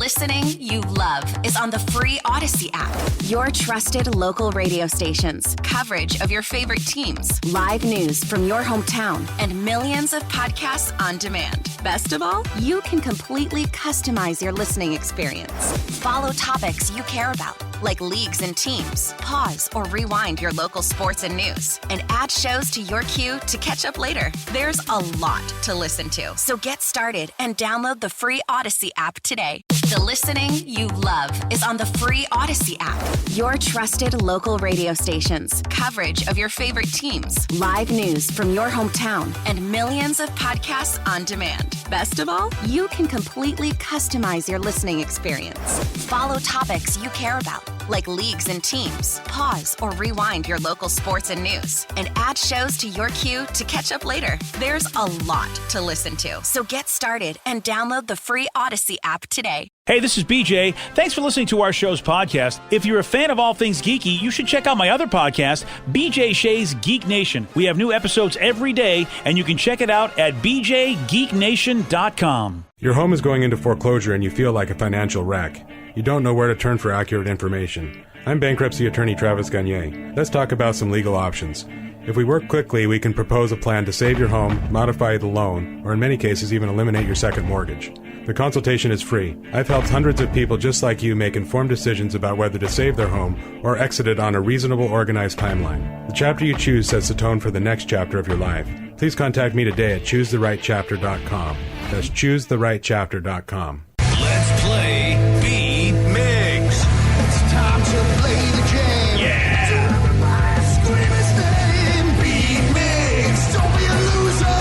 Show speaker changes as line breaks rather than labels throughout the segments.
listening you love is on the free Odyssey app. Your trusted local radio stations, coverage of your favorite teams, live news from your hometown, and millions of podcasts on demand. Best of all, you can completely customize your listening experience. Follow topics you care about, like leagues and teams. Pause or rewind your local sports and news, and add shows to your queue to catch up later. There's a lot to listen to, so get started and download the free Odyssey app today. The listening you love is on the free Odyssey app. Your trusted local radio stations, coverage of your favorite teams, live news from your hometown, and millions of podcasts on demand. Best of all, you can completely customize your listening experience. Follow topics you care about, like leagues and teams. Pause or rewind your local sports and news, and add shows to your queue to catch up later. There's a lot to listen to, so get started and download the free Odyssey app today.
Hey, this is BJ. Thanks for listening to our show's podcast. If you're a fan of all things geeky, you should check out my other podcast, BJ Shea's Geek Nation. We have new episodes every day, and you can check it out at bjgeeknation.com.
Your home is going into foreclosure and you feel like a financial wreck. You don't know where to turn for accurate information. I'm bankruptcy attorney Travis Gagne. Let's talk about some legal options. If we work quickly, we can propose a plan to save your home, modify the loan, or in many cases even eliminate your second mortgage. The consultation is free. I've helped hundreds of people just like you make informed decisions about whether to save their home or exit it on a reasonable, organized timeline. The chapter you choose sets the tone for the next chapter of your life. Please contact me today at choosetherightchapter.com. That's choosetherightchapter.com.
Let's play Beat Migs. It's time to play the game. Yeah. Everybody scream his name. Beat Migs. Don't be a loser.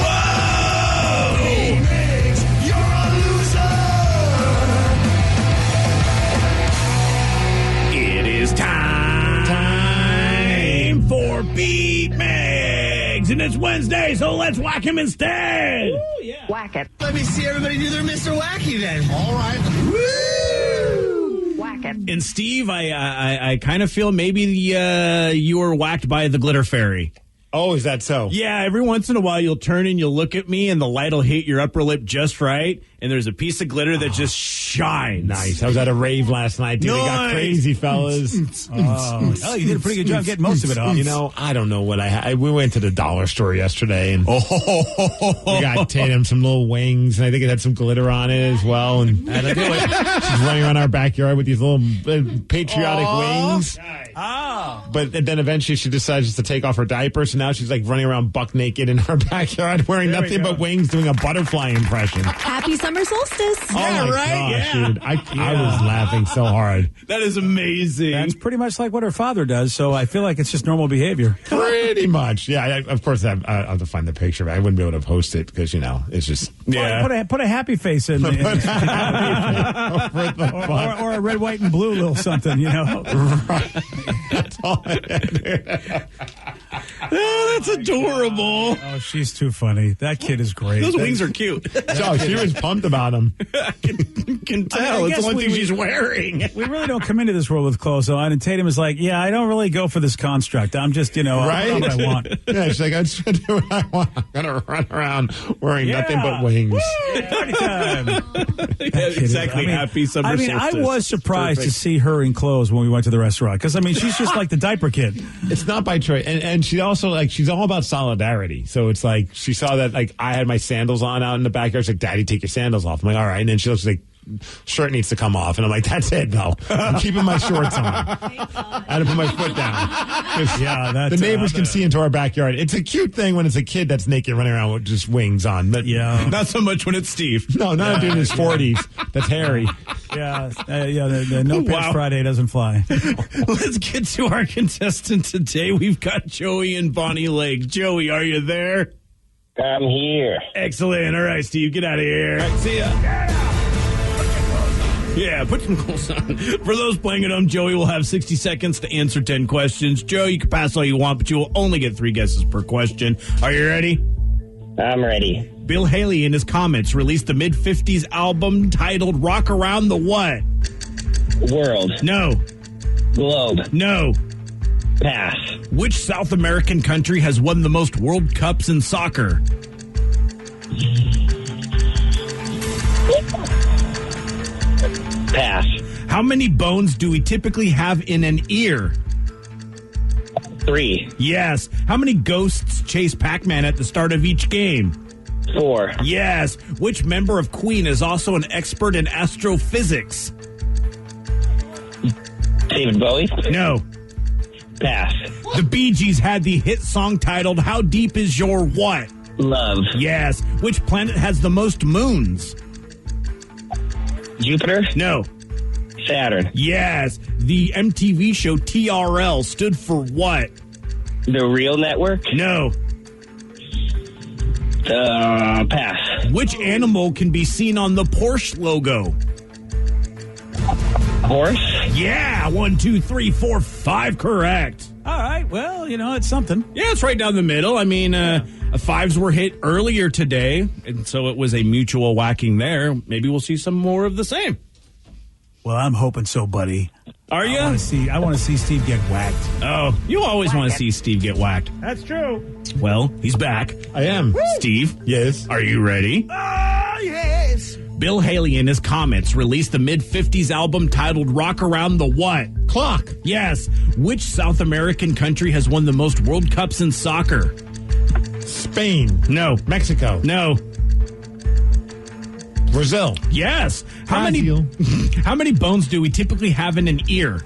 Whoa. Beat Migs. You're a loser. It is time for Beat Migs. And it's Wednesday, so let's whack him instead.
Ooh, yeah. Whack it.
Let me see everybody do their Mr. Wacky then. All right. Woo!
Whack it.
And Steve, I kind of feel maybe you were whacked by the glitter fairy.
Oh, is that so?
Yeah, every once in a while you'll turn and you'll look at me and the light will hit your upper lip just right, and there's a piece of glitter that just shines.
Nice. I was at a rave last night, dude. It got crazy, fellas.
Oh, you did a pretty good job getting most of it off.
You know, I don't know what we went to the dollar store yesterday, and we got Tatum some little wings, and I think it had some glitter on it as well. And she's running around our backyard with these little patriotic wings. But then eventually she decides to take off her diaper, so now she's like running around buck naked in our backyard wearing nothing but wings, doing a butterfly impression.
Happy summer solstice.
Oh my gosh, dude. I was laughing so hard.
That is amazing.
That's pretty much like what her father does, so I feel like it's just normal behavior.
Pretty much. Yeah, of course, I'll have to find the picture, but I wouldn't be able to post it because, it's just...
Yeah. Put a happy face in. Or a red, white, and blue little something,
Right. That's all I had.
Oh, that's adorable.
Oh, she's too funny. That kid is great.
Those wings are cute.
Oh, she was pumped about them.
I can tell. It's the one thing she's wearing.
We really don't come into this world with clothes on, and Tatum is like, I don't really go for this construct. I'm just,
right?
I'll do what I want.
Yeah, she's like, I just do what I want. I'm going to run around wearing nothing but wings.
Woo! Party time.
Exactly. Happy summer solstice.
I was surprised to see her in clothes when we went to the restaurant, because, she's just like the diaper kid.
It's not by choice. And she also, she's all about solidarity. So it's like, she saw that, I had my sandals on out in the backyard. She's like, Daddy, take your sandals off. I'm like, all right. And then she looks like, shirt needs to come off. And I'm like, that's it, though. I'm keeping my shorts on. I had to put my foot down. The neighbors can see into our backyard. It's a cute thing when it's a kid that's naked running around with just wings on. But
not so much when it's Steve.
No, not a dude in his 40s. That's hairy.
The No Pants Friday doesn't fly.
Let's get to our contestant today. We've got Joey and Bonnie Lake. Joey, are you there?
I'm here.
Excellent. All right, Steve, get out of here. All right, see ya. Yeah, put some clothes on. For those playing at home, Joey will have 60 seconds to answer 10 questions. Joe, you can pass all you want, but you will only get 3 guesses per question. Are you ready?
I'm ready.
Bill Haley in his comments released the mid-50s album titled Rock Around the what?
World.
No.
Globe.
No.
Pass.
Which South American country has won the most World Cups in soccer?
Pass.
How many bones do we typically have in an ear?
3.
Yes. How many ghosts chase Pac-Man at the start of each game?
4.
Yes. Which member of Queen is also an expert in astrophysics?
David Bowie?
No.
Pass.
The Bee Gees had the hit song titled How Deep Is Your What?
Love.
Yes. Which planet has the most moons?
Jupiter?
No.
Saturn.
Yes. The MTV show TRL stood for what?
The Real Network?
No.
Pass.
Which animal can be seen on the Porsche logo?
Horse?
Yeah. 1, 2, 3, 4, 5. Correct.
All right. Well, it's something.
Yeah, it's right down the middle. I mean, fives were hit earlier today, and so it was a mutual whacking there. Maybe we'll see some more of the same.
Well, I'm hoping so, buddy.
Are you?
I want to see Steve get whacked.
Oh, you always want to see Steve get whacked.
That's true.
Well, he's back.
I am.
Steve?
Yes.
Are you ready?
Oh, yes.
Bill Haley and his Comets released the mid-50s album titled Rock Around the What?
Clock.
Yes. Which South American country has won the most World Cups in soccer?
Spain.
No.
Mexico.
No.
Brazil.
Yes. How
Brazil.
many bones do we typically have in an ear?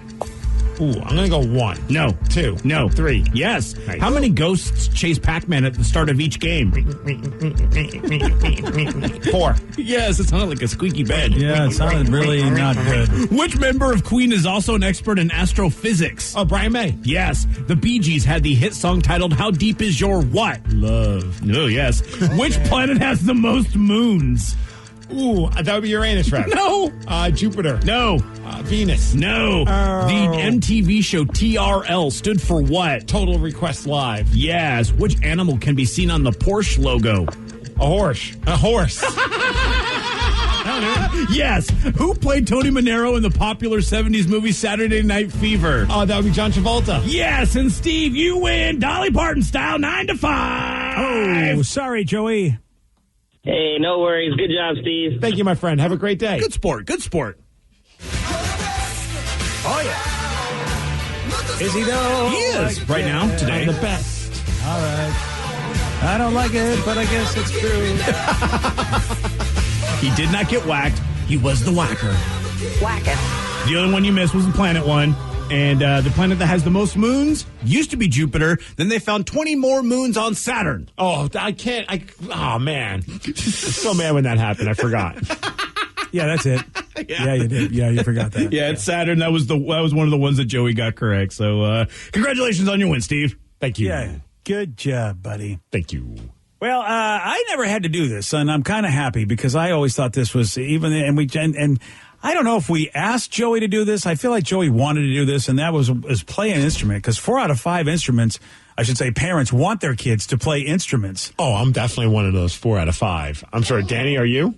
Ooh, I'm going to go 1.
No.
2.
No.
3.
Yes.
Nice.
How many ghosts chase Pac-Man at the start of each game?
4.
Yes, it sounded like a squeaky bed.
Yeah, it sounded really not good.
Which member of Queen is also an expert in astrophysics?
Oh, Brian May.
Yes. The Bee Gees had the hit song titled How Deep Is Your What?
Love.
No, yes. Which planet has the most moons?
Ooh, that would be Uranus, right?
No.
Jupiter.
No.
Venus.
No.
Oh.
The MTV show TRL stood for what?
Total Request Live.
Yes. Which animal can be seen on the Porsche logo?
A horse. A horse.
Yes. Who played Tony Manero in the popular 70s movie Saturday Night Fever?
Oh, that would be John Travolta.
Yes. And Steve, you win Dolly Parton style 9 to 5.
Oh, sorry, Joey.
Hey, no worries. Good job, Steve.
Thank you, my friend. Have a great day.
Good sport. Good sport.
Oh, yeah. Is he, though?
He is right now, today.
I'm the best.
All right. I don't like it, but I guess it's true.
He did not get whacked. He was the whacker.
Whack it.
The other one you missed was the planet one. And the planet that has the most moons used to be Jupiter. Then they found 20 more moons on Saturn.
Oh, I can't. Oh, man. I'm so mad when that happened. I forgot.
Yeah, that's it. Yeah, you did. Yeah, you forgot that.
Yeah, it's Saturn. That was one of the ones that Joey got correct. So congratulations on your win, Steve.
Thank you.
Yeah, good job, buddy.
Thank you.
Well, I never had to do this, and I'm kind of happy because I always thought this was and I don't know if we asked Joey to do this. I feel like Joey wanted to do this, and that was play an instrument, because 4 out of 5 instruments, I should say parents want their kids to play instruments.
Oh, I'm definitely one of those 4 out of 5. I'm sorry, Danny, are you?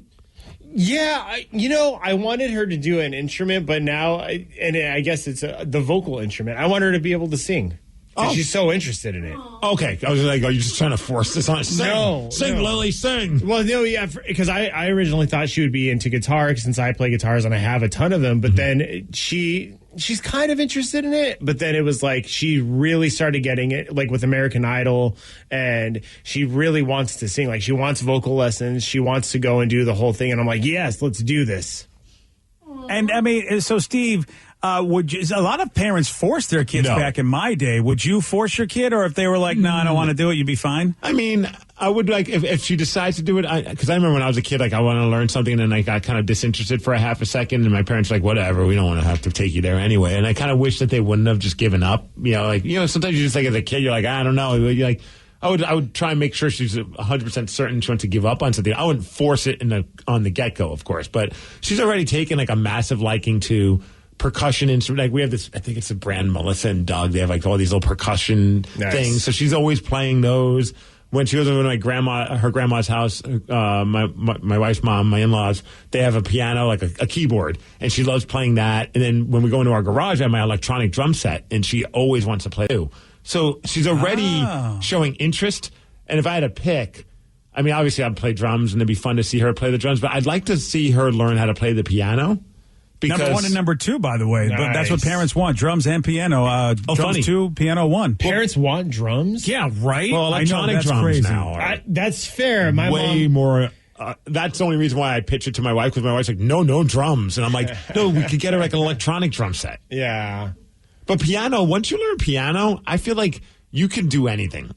Yeah, I wanted her to do an instrument, but now, I guess it's the vocal instrument. I want her to be able to sing. Oh. She's so interested in it.
Okay. I was like, are you just trying to force this on? Sing.
No.
Sing, Lily, sing.
Well, no, yeah, because I originally thought she would be into guitar since I play guitars and I have a ton of them. But then she's kind of interested in it. But then it was like she really started getting it, like with American Idol. And she really wants to sing. Like she wants vocal lessons. She wants to go and do the whole thing. And I'm like, yes, let's do this.
And I mean, so Steve, a lot of parents force their kids back in my day. Would you force your kid, or if they were like, no, I don't want to do it, you'd be fine?
I mean, I would like if she decides to do it, because I remember when I was a kid, like I want to learn something, and then I got kind of disinterested for a half a second, and my parents were like, whatever, we don't want to have to take you there anyway. And I kind of wish that they wouldn't have just given up. Sometimes you just like as a kid, you're like, I don't know. You're like, I would try and make sure she's 100% certain she wants to give up on something. I wouldn't force it on the get-go, of course, but she's already taken like a massive liking to percussion instrument. Like we have this, I think it's the brand Melissa and Doug. They have like all these little percussion things. So she's always playing those. When she goes over to her grandma's house, my wife's mom, my in-laws, they have a piano, like a keyboard, and she loves playing that. And then when we go into our garage, I have my electronic drum set, and she always wants to play too. So she's already showing interest. And if I had to pick, I mean, obviously I'd play drums, and it'd be fun to see her play the drums, but I'd like to see her learn how to play the piano, Because
number 1 and number 2, by the way. But that's what parents want: drums and piano. Drums
funny.
2, piano 1.
Parents want drums?
Yeah, right.
well, electronic
that's
drums
crazy.
now are
That's fair. My
way
mom.
more. That's the only reason why I pitch it to my wife, because my wife's like, no drums, and I'm like, no, we could get her like an electronic drum set.
Yeah.
But piano, once you learn piano, I feel like you can do anything.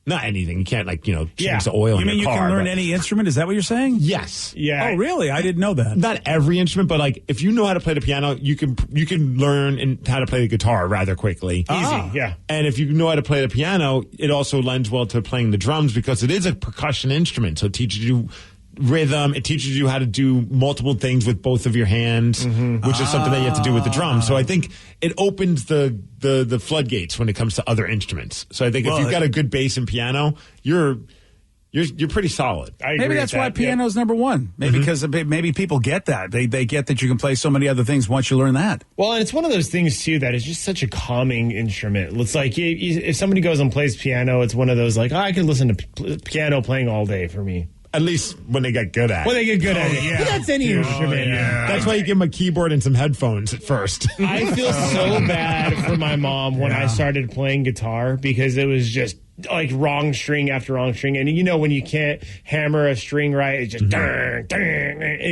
Not anything. You can't change the oil
You
in
mean
your car.
you can learn
but-
any instrument? Is that what you're saying?
Yes.
Yeah.
Oh, really? I didn't know that.
Not every instrument, but like if you know how to play the piano, you can learn how to play the guitar rather quickly.
Easy. Yeah.
And if you know how to play the piano, it also lends well to playing the drums because it is a percussion instrument. So it teaches you rhythm. It teaches you how to do multiple things with both of your hands, which is something that you have to do with the drums. So I think it opens the floodgates when it comes to other instruments. So I think if you've got a good bass and piano, you're pretty solid.
I agree
Maybe
with
that's why
that.
piano's number 1. Maybe because maybe people get that. They get that you can play so many other things once you learn that.
Well, and it's one of those things, too, that is just such a calming instrument. It's like if somebody goes and plays piano, it's one of those like, I could listen to piano playing all day for me.
At least when they get good at it.
When they get good at it. Yeah. But that's any instrument.
That's why you give them a keyboard and some headphones at first.
I feel so bad for my mom when I started playing guitar because it was just like wrong string after wrong string. And when you can't hammer a string right, it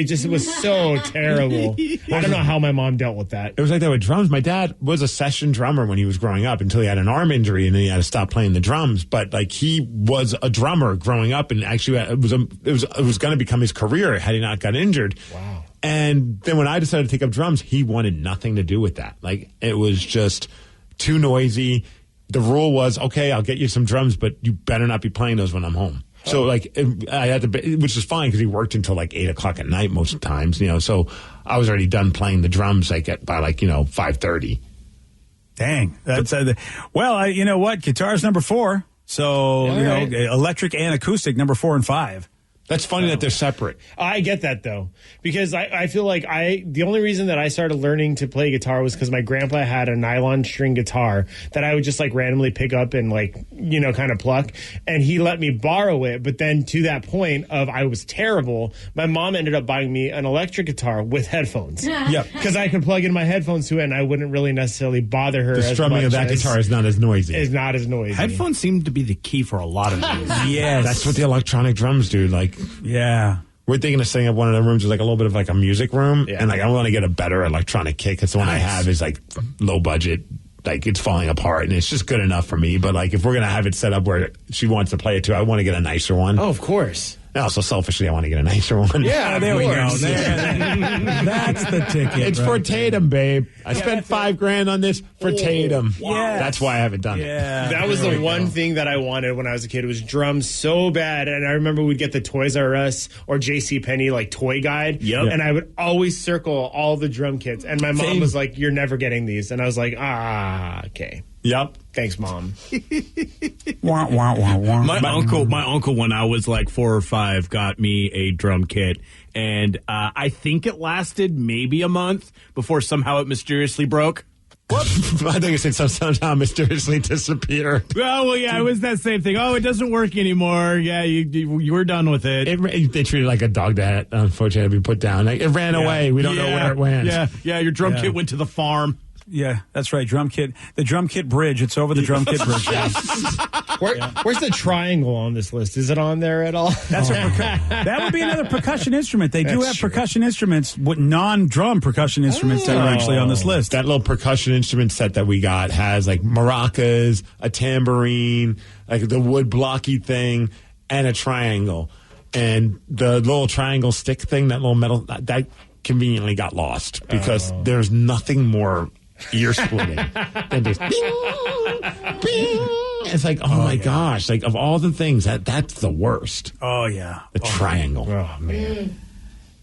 just it was so terrible. I don't know how my mom dealt with that.
It was like that with drums. My dad was a session drummer when he was growing up until he had an arm injury and then he had to stop playing the drums. But like he was a drummer growing up, and actually it was going to become his career had he not got injured.
Wow.
And then when I decided to take up drums, he wanted nothing to do with that. Like it was just too noisy. The rule was, okay, I'll get you some drums, but you better not be playing those when I'm home. So like I had to, which is fine because he worked until like 8:00 at night most times, So I was already done playing the drums by 5:30.
Dang. That's well, you know what? Guitar's number 4. So,
right.
Electric and acoustic number 4 and 5.
That's funny that they're separate.
I get that, though, because I feel like the only reason that I started learning to play guitar was because my grandpa had a nylon string guitar that I would just like randomly pick up and kind of pluck. And he let me borrow it. But then to that point of I was terrible, my mom ended up buying me an electric guitar with headphones.
Yep.
Because I could plug in my headphones to it and I wouldn't really necessarily bother her.
The
as
strumming
much
of that
as-
guitar is not as noisy.
is not as noisy.
Headphones seem to be the key for a lot of things.
Yes.
That's what the electronic drums do. Like,
Yeah.
we're thinking of setting up one of the rooms with like a little bit of like a music room.
Yeah.
And like, I want to get a better electronic kit because the one I have is like low budget. Like it's falling apart and it's just good enough for me. But like, if we're going to have it set up where she wants to play it too, I want to get a nicer one.
Oh, of course.
And also selfishly, I want to get a nicer one.
Yeah,
There we go.
course.
That's the ticket.
It's for Tatum, babe. I spent $5,000 on this for Tatum.
Yes.
That's why I haven't done it.
Yeah.
That was the one thing that I wanted when I was a kid. It was drums so bad. And I remember we'd get the Toys R Us or JCPenney like toy guide.
Yep.
And I would always circle all the drum kits. And my mom
Same.
was like, "You're never getting these." And I was like, okay.
Yep.
Thanks, Mom.
Wah, wah, wah, wah.
My uncle, when I was like 4 or 5, got me a drum kit, and I think it lasted maybe a month before somehow it mysteriously broke.
I think it said somehow mysteriously disappeared.
Well, yeah, it was that same thing. Oh, it doesn't work anymore. Yeah, you were done with it.
They treated it like a dog that unfortunately had to be put down. Like, it ran away. We don't know where it went.
Yeah, your drum kit went to the farm.
Yeah, that's right. Drum kit. The drum kit bridge. It's over the drum kit bridge.
Where's the triangle on this list? Is it on there at all?
That's that would be another percussion instrument. They do have percussion instruments, with non-drum percussion instruments that are actually on this list.
That little percussion instrument set that we got has like maracas, a tambourine, like the wood blocky thing, and a triangle. And the little triangle stick thing, that little metal, that conveniently got lost because there's nothing more ear splitting than just bing, bing. It's like, oh my gosh, like of all the things, that's the worst.
Oh, yeah.
The triangle.
Oh, man.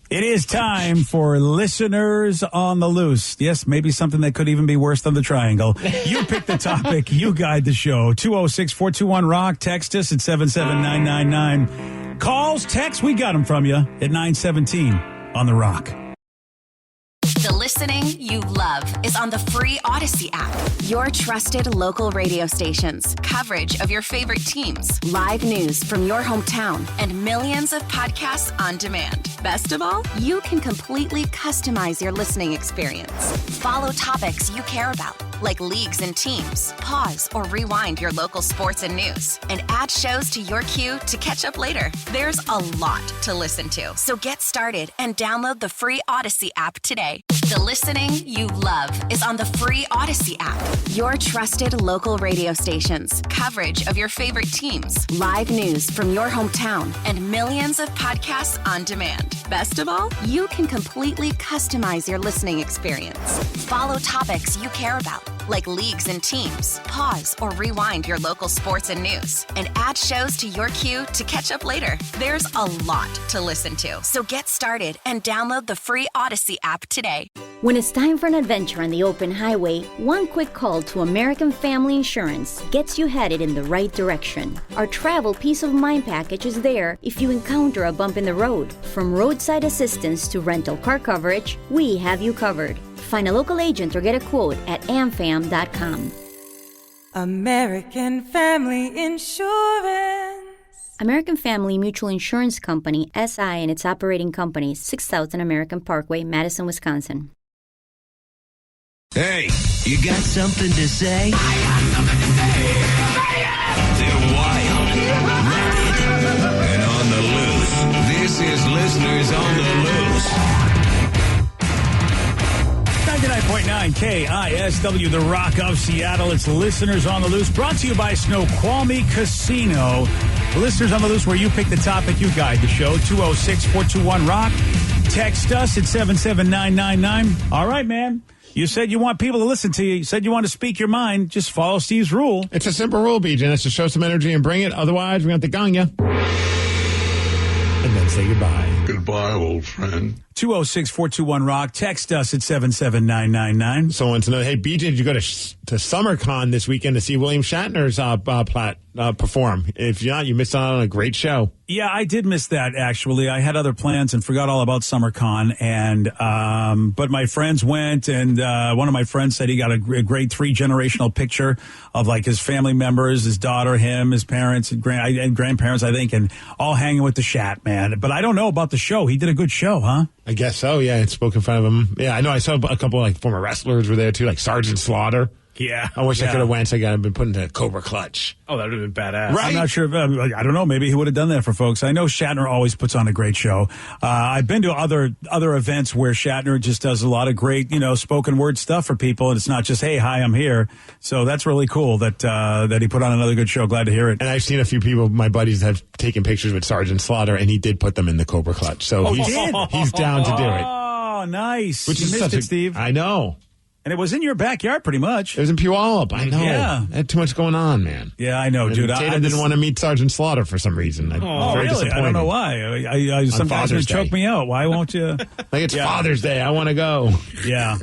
It is time for Listeners on the Loose. Yes, maybe something that could even be worse than the triangle. You pick the topic. You guide the show. 206-421-ROCK. Text us at 77999. Calls, texts, we got them from you at 917 on The Rock.
The listening you love is on the free Odyssey app. Your trusted local radio stations, coverage of your favorite teams, live news from your hometown, and millions of podcasts on demand. Best of all, you can completely customize your listening experience. Follow topics you care about, like leagues and teams, pause or rewind your local sports and news, and add shows to your queue to catch up later. There's a lot to listen to, so get started and download the free Odyssey app today. The listening you love is on the free Odyssey app. Your trusted local radio stations, coverage of your favorite teams, live news from your hometown, and millions of podcasts on demand. Best of all, you can completely customize your listening experience. Follow topics you care about, like leagues and teams, pause or rewind your local sports and news, and add shows to your queue to catch up later. There's a lot to listen to, so get started and download the free Odyssey app today.
When it's time for an adventure on the open highway, one quick call to American Family Insurance gets you headed in the right direction. Our travel peace of mind package is there if you encounter a bump in the road. From roadside assistance to rental car coverage, we have you covered. Find a local agent or get a quote at amfam.com.
American Family Insurance.
American Family Mutual Insurance Company, SI, and its operating companies, 6000 American Parkway, Madison, Wisconsin.
Hey, you got something to say? I got something to say. They're wild, rabid, and on the loose. This is Listeners on the Loose.
99.9 KISW, the Rock of Seattle. It's Listeners on the Loose, brought to you by Snoqualmie Casino. Listeners on the Loose, where you pick the topic, you guide the show. 206-421-ROCK. Text us at 77999. All right, man. You said you want people to listen to you. You said you want to speak your mind. Just follow Steve's rule.
It's a simple rule, BJ. It's to show some energy and bring it. Otherwise, we're going to gong you. And then say goodbye.
Goodbye, old friend.
206-421-ROCK. Text us at 77999.
So I want to know, hey, BJ, did you go to SummerCon this weekend to see William Shatner's perform? If not, you missed out on a great show.
Yeah, I did miss that, actually. I had other plans and forgot all about SummerCon. And but my friends went, and one of my friends said he got a great 3-generational picture of, like, his family members, his daughter, him, his parents, and grandparents, I think, and all hanging with the Shat, man. But I don't know about the show. He did a good show, huh?
I guess so, yeah. And spoke in front of him. Yeah, I know. I saw a couple of, like, former wrestlers were there, too, like Sergeant Slaughter.
Yeah.
I wish I could have went, so I've been put into a Cobra Clutch.
Oh, that would have been badass.
Right? I'm not sure. I don't know. Maybe he would have done that for folks. I know Shatner always puts on a great show. I've been to other events where Shatner just does a lot of great, spoken word stuff for people, and it's not just, hey, hi, I'm here. So that's really cool that he put on another good show. Glad to hear it.
And I've seen a few people, my buddies, have taken pictures with Sergeant Slaughter, and he did put them in the Cobra Clutch. So he's down to do it.
Oh, nice.
Which
you
is
missed it, Steve.
I know.
And it was in your backyard, pretty much.
It was in Puyallup. I know.
Yeah.
I had too much going on, man.
Yeah, I know, dude.
Tatum didn't want to meet Sergeant Slaughter for some reason.
Really? I don't know why. Some guys would choke me out. Why won't you?
Like, it's Father's Day. I want to go.
Yeah.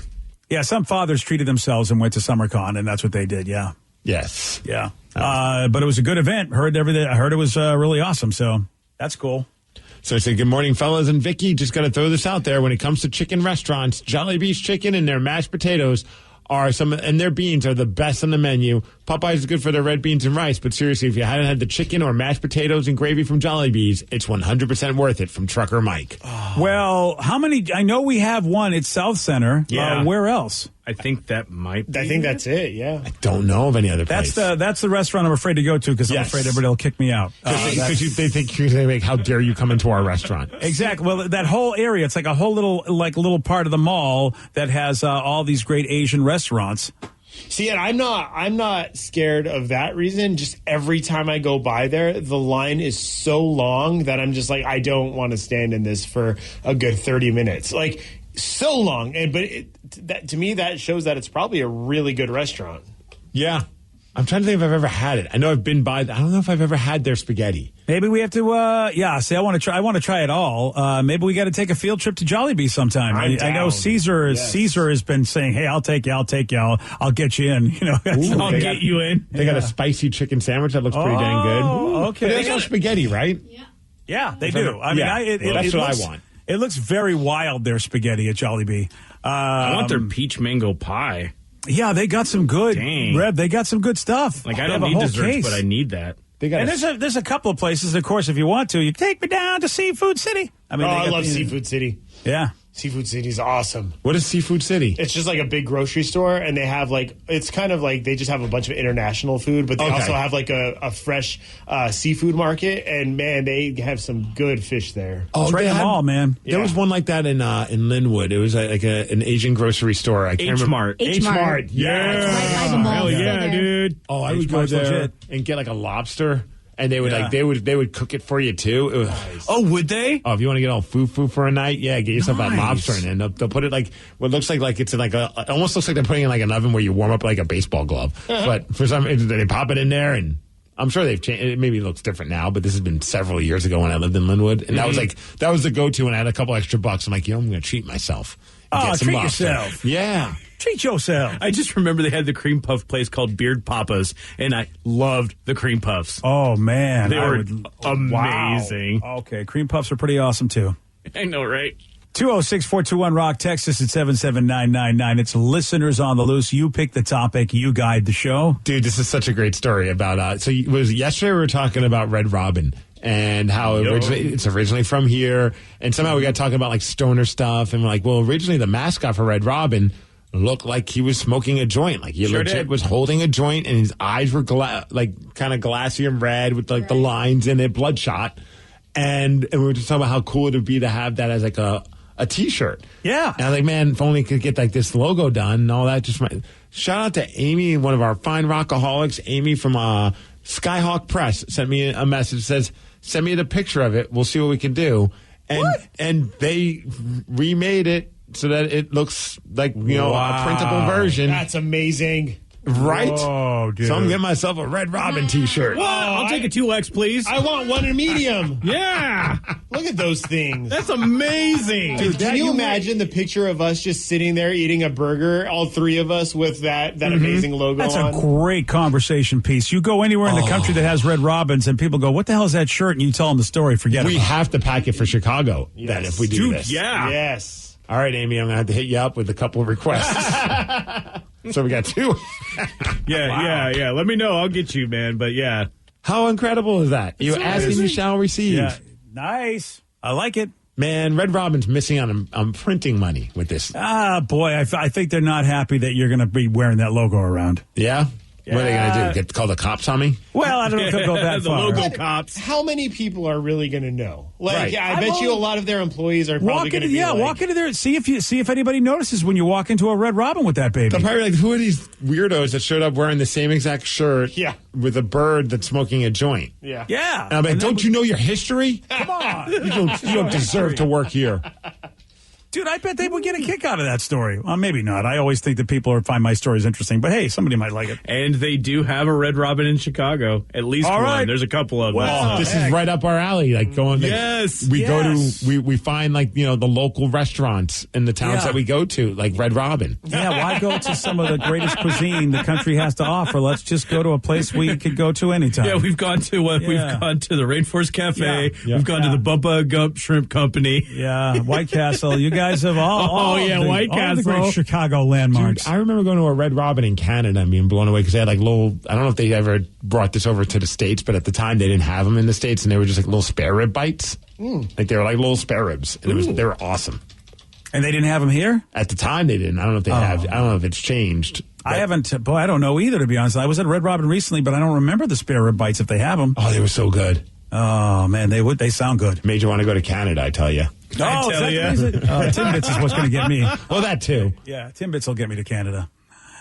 Yeah, some fathers treated themselves and went to SummerCon, and that's what they did, yeah.
Yes.
Yeah. But it was a good event. I heard it was really awesome, so that's cool.
So I say, good morning, fellas, and Vicky. Just got to throw this out there. When it comes to chicken restaurants, Jollibee's chicken and their mashed potatoes and their beans are the best on the menu. Popeyes is good for their red beans and rice, but seriously, if you hadn't had the chicken or mashed potatoes and gravy from Jollibee's, it's 100% worth it from Trucker Mike.
Oh. Well, how many? I know we have one at South Center.
Yeah.
Where else?
I think that might be. I think that's it, yeah.
I don't know of any other place.
That's the restaurant I'm afraid to go to because I'm afraid everybody will kick me out.
Because they think you're going to make, how dare you come into our restaurant?
Exactly. Well, that whole area, it's like a whole little part of the mall that has all these great Asian restaurants.
See, and I'm not scared of that reason. Just every time I go by there, the line is so long that I'm just like, I don't want to stand in this for a good 30 minutes. Like, so long. To me, that shows that it's probably a really good restaurant.
Yeah. I'm trying to think if I've ever had it. I know I've been by. I don't know if I've ever had their spaghetti.
Maybe we have to. See, I want to try it all. Maybe we got to take a field trip to Jollibee sometime. I know Caesar has been saying, "Hey, I'll take you. I'll get you in. I'll get you in."
They got a spicy chicken sandwich that looks pretty dang good.
Okay,
But they got spaghetti, right?
Yeah, they do. I mean,
that's what I want.
It looks very wild, their spaghetti at Jollibee.
I want their peach mango pie.
Yeah, they got some good.
Dang.
Reb, they got some good stuff.
Like, I
They
don't
have a
need
whole
desserts,
case.
but I need that.
And there's a couple of places, of course, if you want to, you take me down to Seafood City. I mean,
I love Seafood City.
Yeah.
Seafood City is awesome.
What is Seafood City?
It's just like a big grocery store, and they have it's kind of like they just have a bunch of international food, but they also have like a fresh seafood market, and man, they have some good fish there.
Oh,
Trade them all, man.
There was one like that in Linwood. It was like an Asian grocery store. I can't remember.
H-Mart.
Yeah.
Right by the mall.
Hell
Still
yeah,
there.
dude.
Oh, I would go
H-Mart's
there
legit.
and get like a lobster. And they would
Yeah.
they would cook it for you too. It was,
Oh, would they?
oh, if you want to get all foo for a night, yeah, get yourself that
Nice.
lobster, and then they'll put it like what looks like it's in like it almost looks like they're putting it in like an oven where you warm up like a baseball glove. But for some reason they pop it in there, and I'm sure they've changed. It maybe looks different now, but this has been several years ago when I lived in Linwood, and that was the go-to when I had a couple extra bucks. I'm like, I'm going to treat myself. and
Oh,
get some
treat
lobster.
yourself.
Yeah.
Treat yourself.
I just remember they had the cream puff place called Beard Papa's, and I loved the cream puffs.
Oh, man.
They
I
were
would-
amazing.
Wow. Okay, cream puffs are pretty awesome, too.
I know, right?
206-421-ROCK, text us at 77999. It's listeners on the loose. You pick the topic. You guide the show.
Dude, this is such a great story about, so it was yesterday we were talking about Red Robin and how it's originally from here. And somehow we got talking about like stoner stuff. And we're like, well, originally the mascot for Red Robin looked like he was smoking a joint. Like he legit was holding a joint and his eyes were like kind of glassy and red with like the lines in it, bloodshot. And we were just talking about how cool it would be to have that as like a T-shirt.
Yeah.
And I was like, man, if only I could get like this logo done and all that. Shout out to Amy, one of our fine rockaholics. Amy from Skyhawk Press sent me a message that says, send me the picture of it. We'll see what we can do. And they remade it so that it looks like, a printable version.
That's amazing.
Right?
Oh, dude.
So I'm getting myself a Red Robin T-shirt.
Well, I'll take a 2X, please.
I want one in medium.
Yeah.
Look at those things.
That's amazing.
Dude, can you imagine the picture of us just sitting there eating a burger, all three of us with that amazing logo
That's
on?
a great conversation piece. You go anywhere in the country that has Red Robins and people go, what the hell is that shirt? And you tell them the story, forget
We
about
have to pack it for Chicago then if we do
Dude,
this.
yeah.
Yes.
All right, Amy, I'm going to have to hit you up with a couple of requests. So we got two.
Yeah. Let me know. I'll get you, man. But yeah.
How incredible is that? You ask and you shall receive.
Yeah. Nice. I like it.
Man, Red Robin's missing on printing money with this.
Ah, boy, I think they're not happy that you're going to be wearing that logo around.
Yeah? What are they going to do? Get call the cops on me?
Well, I don't know if they'll go that
The
far.
logo cops.
How many people are really going to know? Like,
Right.
I bet you a lot of their employees are probably going to be
walk into there and see if anybody notices when you walk into a Red Robin with that baby.
They're probably like, who are these weirdos that showed up wearing the same exact shirt with a bird that's smoking a joint?
Yeah.
Yeah.
And I'm like, don't you know your history?
Come on.
You don't deserve to work here.
Dude, I bet they would get a kick out of that story. Well, maybe not. I always think that people find my stories interesting, but hey, somebody might like it.
And they do have a Red Robin in Chicago. At least
All
one.
right.
There's a couple of them.
Well,
This is right up our alley. Like going,
Yes.
we go
Yes.
to, we find like, the local restaurants in the towns
Yeah.
that we go to, like Red Robin.
Yeah, why go to some of the greatest cuisine the country has to offer? Let's just go to a place we could go to anytime.
Yeah, we've gone to
Yeah.
we've gone to the Rainforest Cafe.
Yeah.
We've gone to the Bubba Gump Shrimp Company.
Yeah, White Castle. You guys have all
White
all the great
Castle.
Chicago landmarks.
Dude, I remember going to a Red Robin in Canada and being blown away because they had like little, I don't know if they ever brought this over to the States, but at the time they didn't have them in the States and they were just like little spare rib bites. Like they were like little spare ribs. And they were awesome.
And they didn't have them here?
At the time they didn't. I don't know if they have, I don't know if it's changed.
I haven't, boy, I don't know either, to be honest. I was at Red Robin recently, but I don't remember the spare rib bites if they have them.
Oh, they were so good.
Oh, man, they sound good.
Made you want to go to Canada, I tell you.
Oh,
tell ya.
Timbits is what's going to get me.
Well, that too.
Yeah, Timbits will get me to Canada.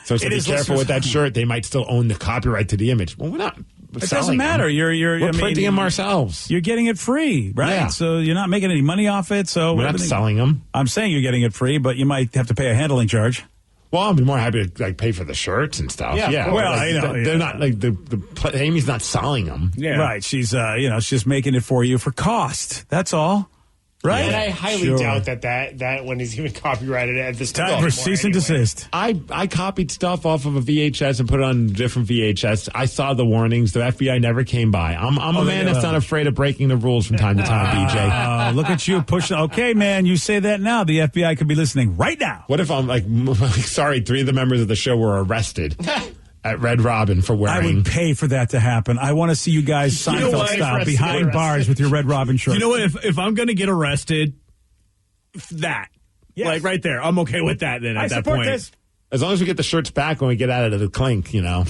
So
It
be
is
careful
listeners-
with that shirt. They might still own the copyright to the image. Well, we're not.
It doesn't matter.
We're printing them ourselves.
You're getting it free, right?
Yeah.
So you're not making any money off it. So
We're not selling them.
I'm saying you're getting it free, but you might have to pay a handling charge.
Well, I'd be more happy to like pay for the shirts and stuff.
Yeah, well,
like,
I know,
they're
yeah.
not like the Amy's not selling them.
Yeah.
Right. She's she's just making it for you for cost. That's all. Right?
And I highly doubt that one is even copyrighted at this
time for cease and desist.
I copied stuff off of a VHS and put it on different VHS. I saw the warnings. The FBI never came by. I'm a man that's not afraid of breaking the rules from time to time, BJ.
Look at you pushing. Okay, man, you say that now. The FBI could be listening right now.
What if I'm like, sorry, 3 of the members of the show were arrested at Red Robin for wearing...
I would pay for that to happen. I want to see you guys Seinfeld style behind bars with your Red Robin shirt.
You know what? If I'm going to get arrested, that.
Yes.
Like right there. I'm okay with that then at that
support
point.
This.
As long as we get the shirts back when we get out of the clink, you know.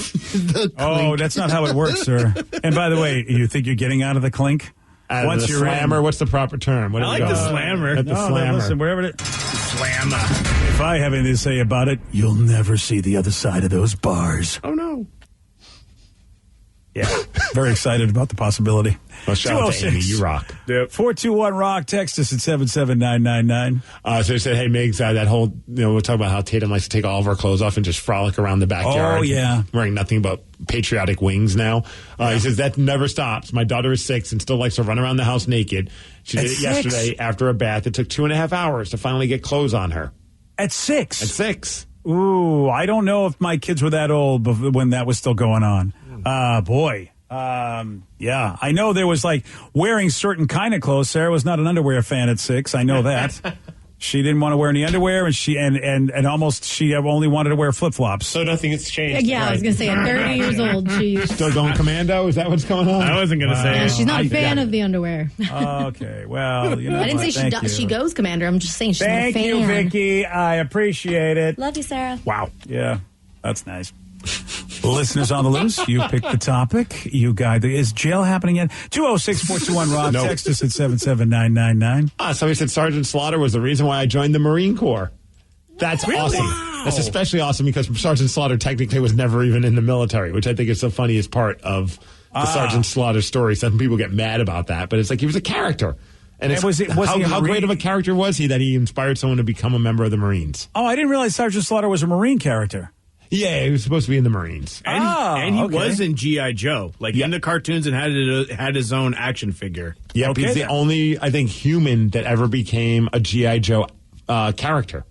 Oh, that's not how it works, sir. And by the way, you think you're getting out of the clink?
Once you're slammer, what's the proper term?
I like the slammer.
At the slammer.
Listen, wherever it...
Slammer.
If I have anything to say about it, you'll never see the other side of those bars.
Oh, no.
Yeah, very excited about the possibility.
Well, shout out to Amy, you rock.
Yep. 421-ROCK, text us at 77999.
So they said, hey, Migs, that whole, we're talking about how Tatum likes to take all of our clothes off and just frolic around the backyard.
Oh, yeah.
Wearing nothing but patriotic wings now. He says, that never stops. My daughter is 6 and still likes to run around the house naked. She did it yesterday after a bath. It took 2.5 hours to finally get clothes on her.
At 6?
At 6.
Ooh, I don't know if my kids were that old when that was still going on. Boy. Yeah, I know there was like wearing certain kind of clothes. Sarah was not an underwear fan at 6. I know that. She didn't want to wear any underwear, and she only wanted to wear flip flops.
So nothing has changed.
Yeah, I was going to say at 30 years old, she's
still going commando. Is that what's going on?
I wasn't going to say.
Yeah, she's not a fan of the underwear.
Okay, well, you know.
I didn't say she goes commander. I'm just saying she's not a fan.
Thank you, Vicky. I appreciate it.
Love you, Sarah.
Wow. Yeah, that's nice. Listeners on the loose, you pick the topic. You guide. Is jail happening yet? 206-421-ROCK.
Nope.
Text us at 77999.
Somebody said Sergeant Slaughter was the reason why I joined the Marine Corps. That's awesome. Wow. That's especially awesome because Sergeant Slaughter technically was never even in the military, which I think is the funniest part of the Sergeant Slaughter story. Some people get mad about that, but it's like he was a character. And how great of a character was he that he inspired someone to become a member of the Marines?
Oh, I didn't realize Sergeant Slaughter was a Marine character.
Yeah, he was supposed to be in the Marines.
And he was in G.I. Joe, in the cartoons, and had his own action figure.
Yeah, he's the only, I think, human that ever became a G.I. Joe character.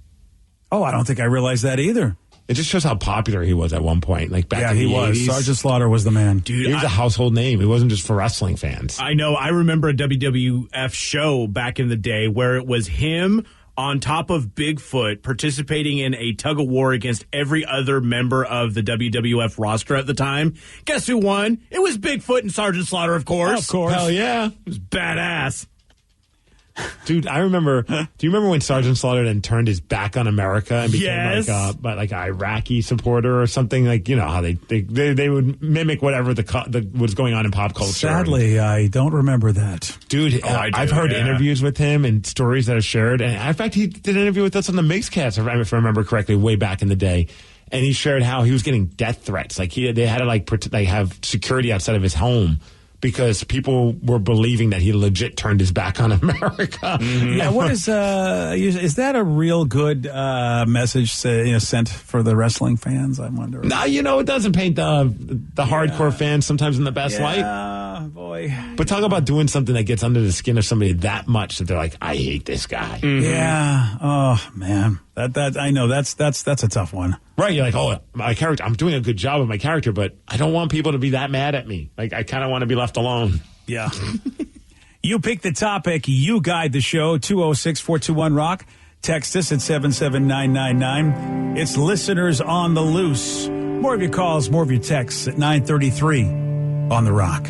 Oh, I don't think I realized that either.
It just shows how popular he was at one point. Like back in the 80s.
Sergeant Slaughter was the man.
Dude,
he was a household name. It wasn't just for wrestling fans.
I know. I remember a WWF show back in the day where it was him on top of Bigfoot participating in a tug of war against every other member of the WWF roster at the time. Guess who won? It was Bigfoot and Sergeant Slaughter, of course.
Of course.
Hell yeah.
It was badass.
Dude, I remember. Do you remember when Sergeant Slaughter then turned his back on America and became like an Iraqi supporter or something? Like, you know how they would mimic whatever was going on in pop culture.
Sadly, I don't remember that.
Dude, I've heard interviews with him and stories that are shared. And in fact, he did an interview with us on the Mixcast, if I remember correctly, way back in the day. And he shared how he was getting death threats. Like they had to have security outside of his home, because people were believing that he legit turned his back on America.
Mm-hmm. Yeah, what is that a real good message sent for the wrestling fans? I wonder.
No, it doesn't paint the hardcore fans sometimes in the best light.
Yeah, boy.
But talk about doing something that gets under the skin of somebody that much that they're like, I hate this guy.
Mm-hmm. Yeah. Oh man, that I know that's a tough one.
Right, you're like, oh, my character, I'm doing a good job of my character, but I don't want people to be that mad at me. Like, I kind of want to be left alone.
Yeah. You pick the topic, you guide the show, 206-421-ROCK. Text us at 77999. It's Listeners on the Loose. More of your calls, more of your texts at 933 on The Rock.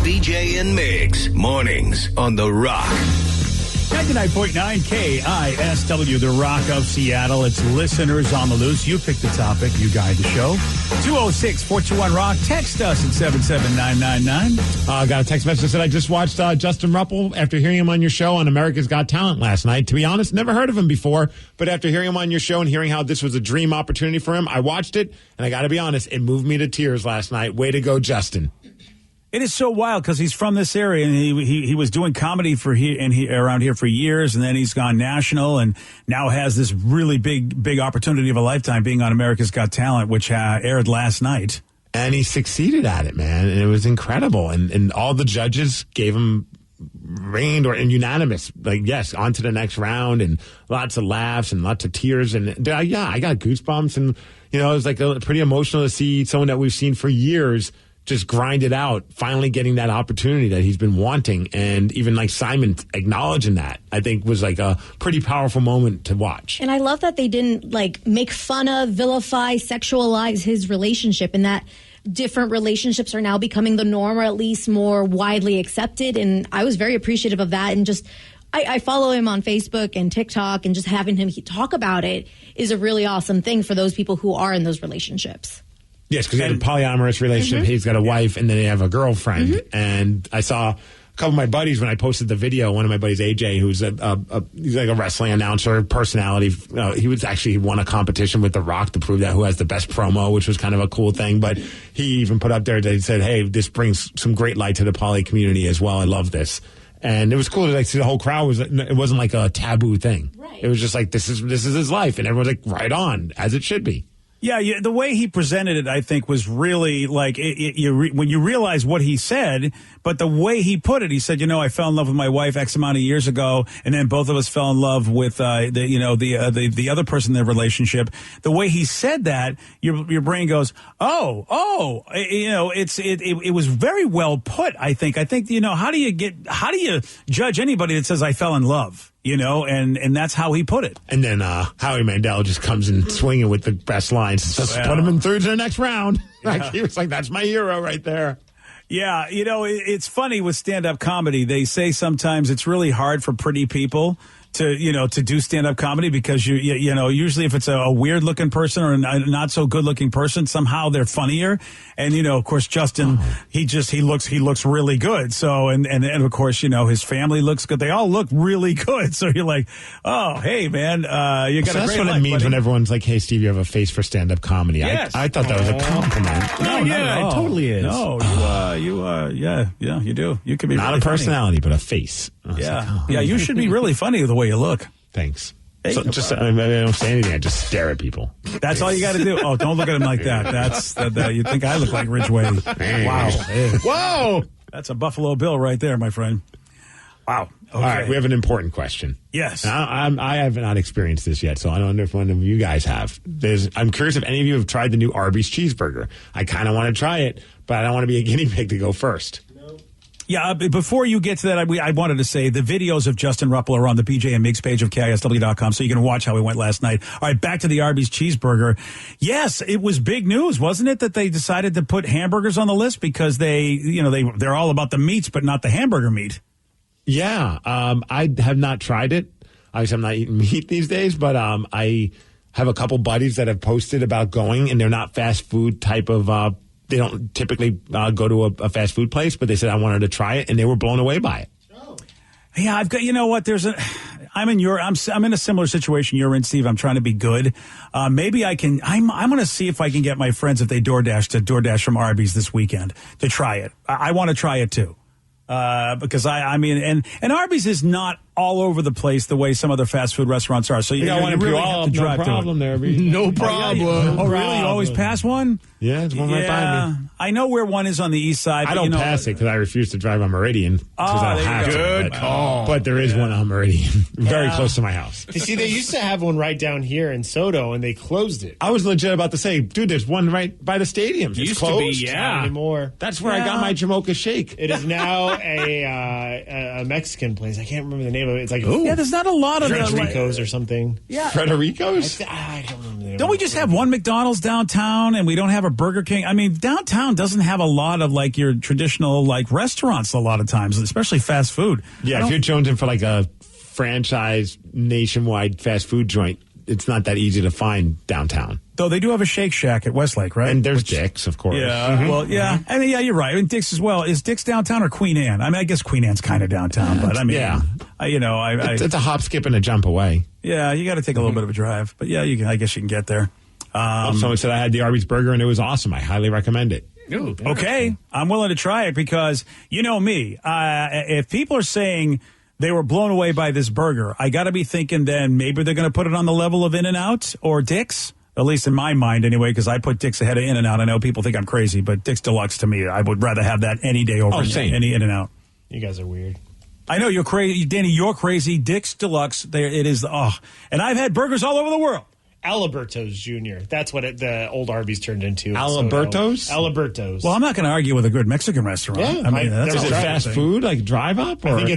BJ and Migs, mornings on The Rock.
99.9 KISW, The Rock of Seattle. It's Listeners on the Loose. You pick the topic. You guide the show. 206-421-ROCK. Text us at 77999.
Got a text message that said, I just watched Justin Ruppel after hearing him on your show on America's Got Talent last night. To be honest, never heard of him before, but after hearing him on your show and hearing how this was a dream opportunity for him, I watched it, and I got to be honest, it moved me to tears last night. Way to go, Justin.
It is so wild because he's from this area, and he was doing comedy around here for years, and then he's gone national, and now has this really big opportunity of a lifetime being on America's Got Talent, which aired last night.
And he succeeded at it, man, and it was incredible. And all the judges gave him reigned and unanimous. Like, yes, on to the next round, and lots of laughs and lots of tears. And I got goosebumps. And, it was like pretty emotional to see someone that we've seen for years just grind it out, finally getting that opportunity that he's been wanting. And even like Simon acknowledging that, I think was like a pretty powerful moment to watch.
And I love that they didn't like make fun of, vilify, sexualize his relationship, and that different relationships are now becoming the norm, or at least more widely accepted. And I was very appreciative of that. And just, I follow him on Facebook and TikTok, and just having him talk about it is a really awesome thing for those people who are in those relationships.
Yes, because he had a polyamorous relationship. He's got a wife, and then they have a girlfriend. And I saw a couple of my buddies when I posted the video. One of my buddies, AJ, who's he's like a wrestling announcer, personality. He won a competition with The Rock to prove that who has the best promo, which was kind of a cool thing. But he even put up there that he said, "Hey, this brings some great light to the poly community as well. I love this." And it was cool to see the whole crowd. It wasn't like a taboo thing. Right. It was just like, this is his life, and everyone's like, right on, as it should be.
Yeah, the way he presented it, I think, was really like when you realize what he said, but the way he put it, he said, I fell in love with my wife X amount of years ago, and then both of us fell in love with the other person in the relationship. The way he said that, your brain goes, it was very well put. I think, how do you judge anybody that says I fell in love? And that's how he put it.
And then Howie Mandel just comes in swinging with the best lines. Just put him through to the next round. Yeah. He was like, that's my hero right there.
Yeah, it's funny with stand-up comedy. They say sometimes it's really hard for pretty people to do stand-up comedy because usually if it's a weird-looking person or a not so good-looking person, somehow they're funnier. And of course Justin, he looks really good. So and of course his family looks good. They all look really good. So you're like, oh hey man, you got a great
that's what
life,
it means
buddy.
when everyone's like, hey Steve, you have a face for stand-up comedy.
Yes.
I thought that was a compliment.
No,
yeah, it totally is.
No, you do. You could be
not
really
a personality, but a face.
Yeah, you should be really funny the way you look.
Thanks.
Hey,
I don't say anything. I just stare at people.
That's all you got to do. Oh, don't look at him like that. You think I look like Ridgeway. Wow. Hey.
Whoa.
That's a Buffalo Bill right there, my friend. Wow. Okay.
All right, we have an important question.
Yes.
Now, I have not experienced this yet, so I don't know if one of you guys have. I'm curious if any of you have tried the new Arby's cheeseburger. I kind of want to try it, but I don't want to be a guinea pig to go first.
Yeah, before you get to that, I wanted to say the videos of Justin Ruppel are on the BJ and Migs page of KISW.com, so you can watch how he went last night. All right, back to the Arby's cheeseburger. Yes, it was big news, wasn't it, that they decided to put hamburgers on the list because they're all about the meats, but not the hamburger meat.
Yeah, I have not tried it. Obviously, I'm not eating meat these days, but I have a couple buddies that have posted about going, and they're not fast food type of they don't typically go to a fast food place, but they said I wanted to try it, and they were blown away by it.
Yeah, I've got. You know what? I'm in a similar situation you're in, Steve. I'm trying to be good. Maybe I can. I'm going to see if I can get my friends if they DoorDash from Arby's this weekend to try it. I want to try it too. Because and Arby's is not all over the place the way some other fast food restaurants are. So you really have to drive
no problem
to it.
there. No problem.
Oh, really? You always pass one?
Yeah, it's one right by me.
I know where one is on the east side.
I don't pass it because I refuse to drive on Meridian.
Good
call. But there is one on Meridian, very close to my house.
You see, they used to have one right down here in Soto, and they closed it.
I was legit about to say, dude, there's one right by the stadium. It's closed.
To be, yeah. Not anymore.
That's where I got my Jamocha shake.
It is now a Mexican place. I can't remember the name of it. It's like
there's not a lot of
Frederico's or something.
Yeah,
Frederico's.
I don't remember the name.
Don't we just have one McDonald's downtown, and we don't have a Burger King? I mean, downtown doesn't have a lot of like your traditional like restaurants. A lot of times, especially fast food.
Yeah, if you're jonesing for like a franchise nationwide fast food joint, it's not that easy to find downtown.
Though they do have a Shake Shack at Westlake, right?
And there's Dick's, of course.
Yeah, well, yeah. I mean, yeah, you're right. And Dick's as well. Is Dick's downtown or Queen Anne? I mean, I guess Queen Anne's kind of downtown, but I mean,
it's a hop, skip, and a jump away.
Yeah, you got to take a little bit of a drive, but yeah, I guess you can get there.
Someone said I had the Arby's burger and it was awesome. I highly recommend it.
Ooh, okay, I'm willing to try it because you know me. If people are saying they were blown away by this burger, I got to be thinking then maybe they're going to put it on the level of In-N-Out or Dick's. At least in my mind, anyway, because I put Dick's ahead of In-N-Out. I know people think I'm crazy, but Dick's Deluxe to me, I would rather have that any day over any In-N-Out.
You guys are weird.
I know you're crazy, Danny. You're crazy. Dick's Deluxe. There it is. And I've had burgers all over the world.
Aliberto's Jr. That's what the old Arby's turned into.
Aliberto's?
Aliberto's.
Well, I'm not going to argue with a good Mexican restaurant.
Yeah,
I mean, that's
Is
a
it fast food, like drive up?
I think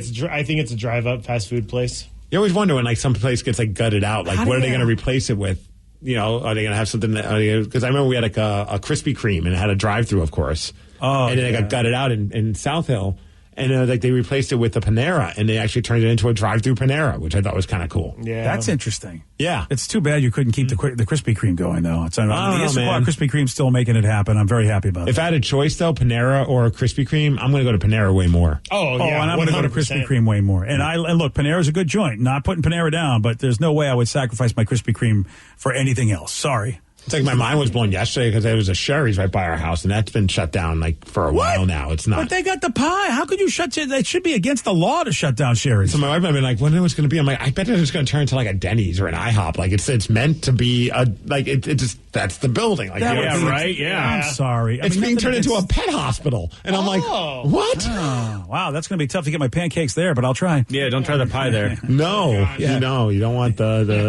it's a drive up fast food place.
You always wonder when like some place gets like gutted out. Like, what are they going to replace it with? You know, are they going to have something? Because I remember we had like a Krispy Kreme and it had a drive through, of course. Oh, and then it got gutted out in South Hill. And like they replaced it with a Panera, and they actually turned it into a drive-through Panera, which I thought was kind of cool.
Yeah, that's interesting.
Yeah,
it's too bad you couldn't keep the Krispy Kreme going, though. The
man.
Krispy Kreme's still making it happen. I'm very happy about it.
If I had a choice, though, Panera or Krispy Kreme, I'm going to go to Panera way more.
And I'm going to go to Krispy Kreme way more. And look, Panera's a good joint. Not putting Panera down, but there's no way I would sacrifice my Krispy Kreme for anything else. Sorry.
It's like my mind was blown yesterday because there was a Sherry's right by our house, and that's been shut down like for a while now. It's not.
But they got the pie. How could you shut it? It should be against the law to shut down Sherry's.
So my wife and I have been like, when is it going to be? I'm like, I bet it's going to turn into like a Denny's or an IHOP. Like it's meant to be it just that's the building. Like,
right? Yeah. I'm sorry.
It's being turned into a pet hospital, and I'm like, what?
Oh, wow, that's going to be tough to get my pancakes there, but I'll try.
Yeah, don't try the pie there.
No, you don't want the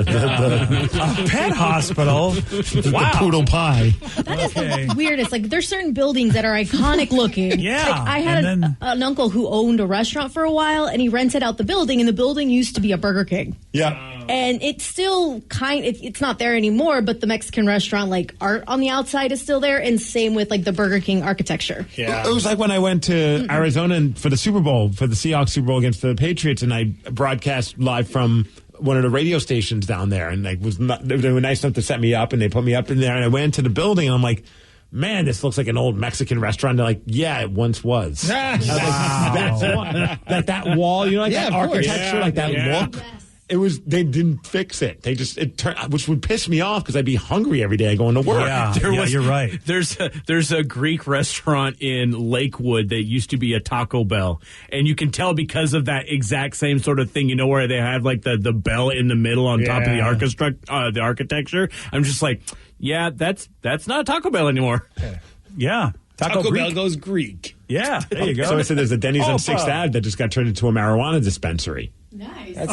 pet hospital.
Wow, the poodle pie.
That is the weirdest. Like, there's certain buildings that are iconic looking.
Yeah.
Like, I had an uncle who owned a restaurant for a while, and he rented out the building, and the building used to be a Burger King.
Yeah.
And it's still it's not there anymore, but the Mexican restaurant, like, art on the outside is still there, and same with, like, the Burger King architecture.
Yeah. It was like when I went to Arizona for the Super Bowl, for the Seahawks Super Bowl against the Patriots, and I broadcast live from one of the radio stations down there, and like they were nice enough to set me up, and they put me up in there, and I went into the building, and I'm like, man, this looks like an old Mexican restaurant. They're like, yeah, it once was.
Wow.
That wall, you know, like that architecture, like that look.
Yes.
It was, they didn't fix it. They just, it turned, which would piss me off because I'd be hungry every day going to work.
Yeah, you're right.
There's a Greek restaurant in Lakewood that used to be a Taco Bell. And you can tell because of that exact same sort of thing, you know, where they have like the bell in the middle on top of the architecture. I'm just like, yeah, that's not a Taco Bell anymore.
Yeah.
Taco Bell goes Greek.
Yeah, there you go.
So I said there's a Denny's on 6th Ave that just got turned into a marijuana dispensary.
Nice.
There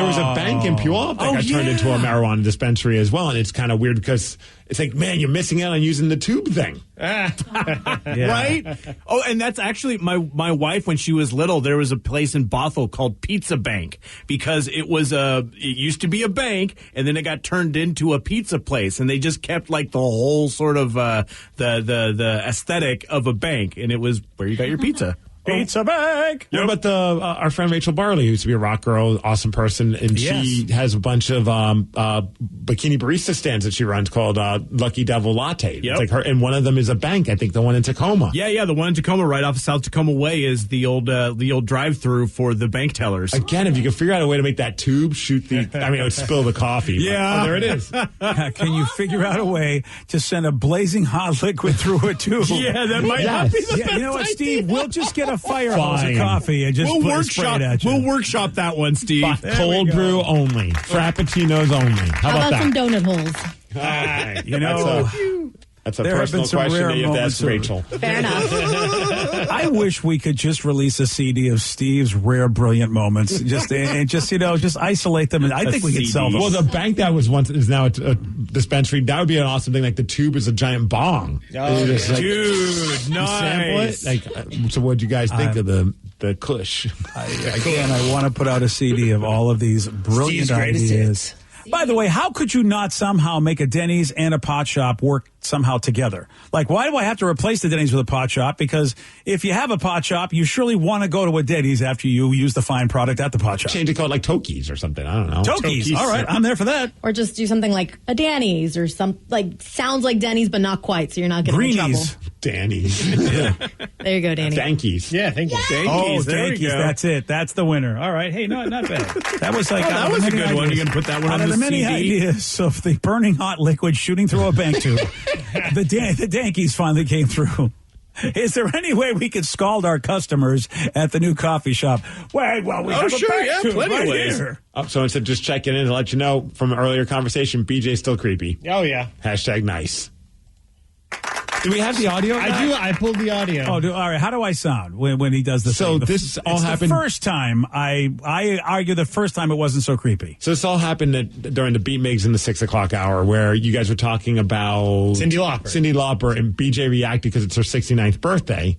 was a bank in Puyallup that got turned into a marijuana dispensary as well, and it's kind of weird because it's like, man, you're missing out on using the tube thing.
Right? Oh, and that's actually my wife, when she was little, there was a place in Bothell called Pizza Bank because it used to be a bank, and then it got turned into a pizza place, and they just kept like the whole sort of the aesthetic of a bank, and it was where you got your pizza.
Pizza Bank.
What about our friend Rachel Barley, who used to be a rock girl, awesome person, and she has a bunch of bikini barista stands that she runs called Lucky Devil Latte.
Yep.
It's like her, and one of them is a bank. I think the one in Tacoma.
Yeah, the one in Tacoma, right off of South Tacoma Way, is the old drive-through for the bank tellers.
Again, if you can figure out a way to make that tube shoot it would spill the coffee.
Yeah,
there it is.
Can you figure out a way to send a blazing hot liquid through a tube?
Yeah, that might not be the best
You know what, Steve?
idea.
We'll just get a fire hose of coffee and just spray it at you.
We'll workshop that one, Steve.
Cold brew only. Frappuccinos only. How about that?
Some donut holes?
You know,
that's a
there have been
personal
some
question
rare
that you have to ask
moments
Rachel.
Fair enough.
I wish we could just release a CD of Steve's rare, brilliant moments. Just isolate them, and I think we could sell them.
Well, the bank that was once is now a dispensary. That would be an awesome thing. Like the tube is a giant bong.
Dude, nice.
So, what do you guys think of the Kush?
I want to put out a CD of all of these brilliant ideas. By the way, how could you not somehow make a Denny's and a pot shop work somehow together? Like, why do I have to replace the Denny's with a pot shop? Because if you have a pot shop, you surely want to go to a Denny's after you use the fine product at the pot shop.
Change it called like Tokies or something. I don't know.
Tokies. All right, I'm there for that.
Or just do something like a Danny's or sounds like Denny's, but not quite, so you're not getting in trouble.
Greenies.
Danny's.
There you go, Danny.
Dankies.
Yeah, thank you.
Dankies. That's it. That's the winner. All right. Hey, not bad. That was like
that was a good one. You're going to put that one on the
many
CD?
Ideas of the burning hot liquid shooting through a bank tube. The Dankies finally came through. Is there any way we could scald our customers at the new coffee shop? We have a bank tube
plenty
right
of ways.
here.
So instead of just checking in to let you know from an earlier conversation, BJ's still creepy.
Oh, yeah.
#nice. Do we have the audio?
I do. I pulled the audio.
Oh, all right. How do I sound when he does this?
So this all happened.
The first time. I argue the first time it wasn't so creepy.
So this all happened during the Beat Migs in the 6 o'clock hour, where you guys were talking about
Cyndi Lauper,
and BJ reacted because it's her 69th birthday.